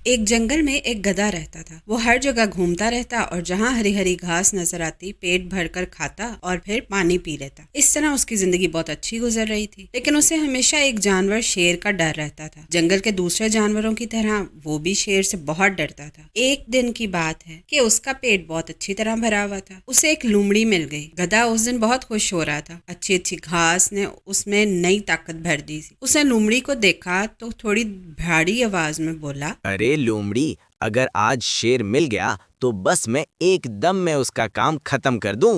एक जंगल में एक गधा रहता था। वो हर जगह घूमता रहता और जहाँ हरी हरी घास नजर आती पेट भरकर खाता और फिर पानी पी लेता। इस तरह उसकी जिंदगी बहुत अच्छी गुजर रही थी, लेकिन उसे हमेशा एक जानवर शेर का डर रहता था। जंगल के दूसरे जानवरों की तरह वो भी शेर से बहुत डरता था। एक दिन की बात है कि उसका पेट बहुत अच्छी तरह भरा हुआ था। उसे एक लोमड़ी मिल गई। गधा उस दिन बहुत खुश हो रहा था। अच्छी अच्छी घास ने उसमें नई ताकत भर दी थी। उसने लोमड़ी को देखा तो थोड़ी भारी आवाज में बोला, अरे लोमड़ी, अगर आज शेर मिल गया तो बस मैं एकदम में उसका काम खत्म कर दूं।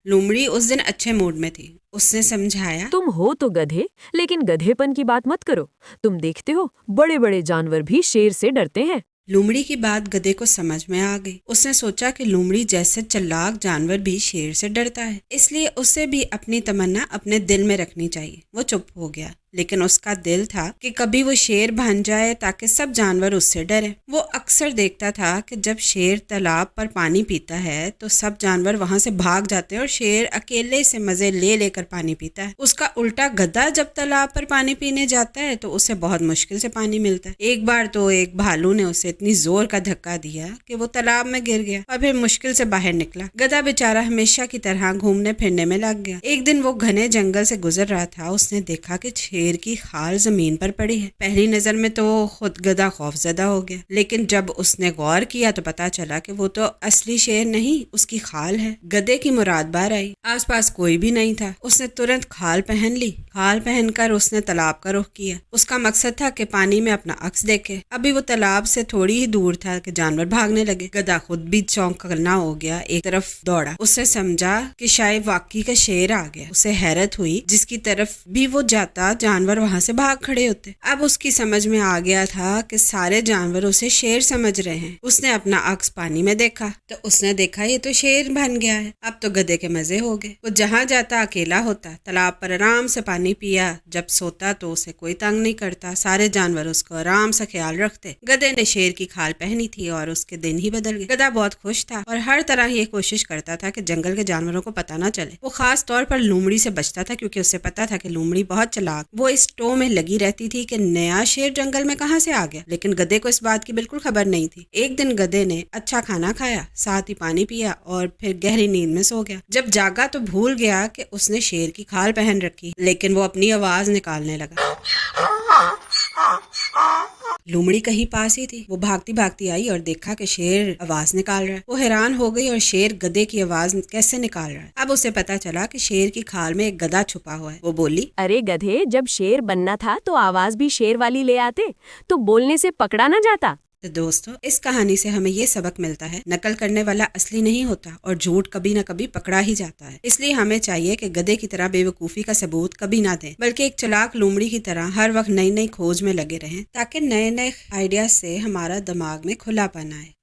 लोमड़ी उस दिन अच्छे मूड में थी। उसने समझाया, तुम हो तो गधे, लेकिन गधेपन की बात मत करो। तुम देखते हो बड़े बड़े जानवर भी शेर से डरते हैं। लोमड़ी की बात गधे को समझ में आ गई। उसने सोचा कि लोमड़ी जैसे चालाक जानवर भी शेर से डरता है, इसलिए उसे भी अपनी तमन्ना अपने दिल में रखनी चाहिए। वो चुप हो गया, लेकिन उसका दिल था कि कभी वो शेर बन जाए ताकि सब जानवर उससे डरे। वो अक्सर देखता था कि जब शेर तालाब पर पानी पीता है तो सब जानवर वहां से भाग जाते हैं और शेर अकेले से मजे ले लेकर पानी पीता है। उसका उल्टा गधा जब तालाब पर पानी पीने जाता है तो उसे बहुत मुश्किल से पानी मिलता है। एक बार तो एक भालू ने उसे इतनी जोर का धक्का दिया कि वो तालाब में गिर गया और फिर मुश्किल से बाहर निकला। गधा बेचारा हमेशा की तरह घूमने फिरने में लग गया। एक दिन वो घने जंगल से गुजर रहा था। उसने देखा कि शेर की खाल जमीन पर पड़ी है। पहली नजर में तो खुद गधा खौफजदा हो गया, लेकिन जब उसने गौर किया तो पता चला कि वो तो असली शेर नहीं, उसकी खाल है। गधे की मुराद बार आई। आसपास कोई भी नहीं था। उसने तुरंत खाल पहन ली। खाल पहनकर उसने तालाब का रुख किया। उसका मकसद था कि पानी में अपना अक्स देखे। अभी वो तालाब से थोड़ी ही दूर था कि जानवर भागने लगे। गधा खुद भी चौंकना हो गया, एक तरफ दौड़ा। उसने समझा कि शायद वाकई का शेर आ गया। उसे हैरत हुई, जिसकी तरफ भी वो जाता जानवर वहां से भाग खड़े होते। अब उसकी समझ में आ गया था कि सारे जानवर उसे शेर समझ रहे हैं। उसने अपना अक्स पानी में देखा तो उसने देखा ये तो शेर बन गया है। अब तो गधे के मजे हो गए। वो जहाँ जाता अकेला होता, तालाब पर आराम से पानी पिया। जब सोता तो उसे कोई तंग नहीं करता। सारे जानवर उसको आराम से ख्याल रखते। गधे ने शेर की खाल पहनी थी और उसके दिन ही बदल गए। गधा बहुत खुश था और हर तरह ये कोशिश करता था कि जंगल के जानवरों को पता ना चले। वो खास तौर पर लोमड़ी से बचता था, क्योंकि उसे पता था कि लोमड़ी बहुत चालाक। वो इस टो में लगी रहती थी कि नया शेर जंगल में कहाँ से आ गया, लेकिन गधे को इस बात की बिल्कुल खबर नहीं थी। एक दिन गधे ने अच्छा खाना खाया, साथ ही पानी पिया और फिर गहरी नींद में सो गया। जब जागा तो भूल गया कि उसने शेर की खाल पहन रखी, लेकिन वो अपनी आवाज निकालने लगा। लोमड़ी कहीं पास ही थी। वो भागती भागती आई और देखा कि शेर आवाज निकाल रहा है। वो हैरान हो गई और शेर गधे की आवाज कैसे निकाल रहा है। अब उसे पता चला कि शेर की खाल में एक गधा छुपा हुआ है। वो बोली, अरे गधे, जब शेर बनना था तो आवाज भी शेर वाली ले आते, तो बोलने से पकड़ा ना जाता। तो दोस्तों, इस कहानी से हमें ये सबक मिलता है, नकल करने वाला असली नहीं होता और झूठ कभी न कभी पकड़ा ही जाता है। इसलिए हमें चाहिए कि गधे की तरह बेवकूफ़ी का सबूत कभी ना दें, बल्कि एक चालाक लोमड़ी की तरह हर वक्त नई नई खोज में लगे रहें, ताकि नए नए आइडिया से हमारा दिमाग में खुलापन आए।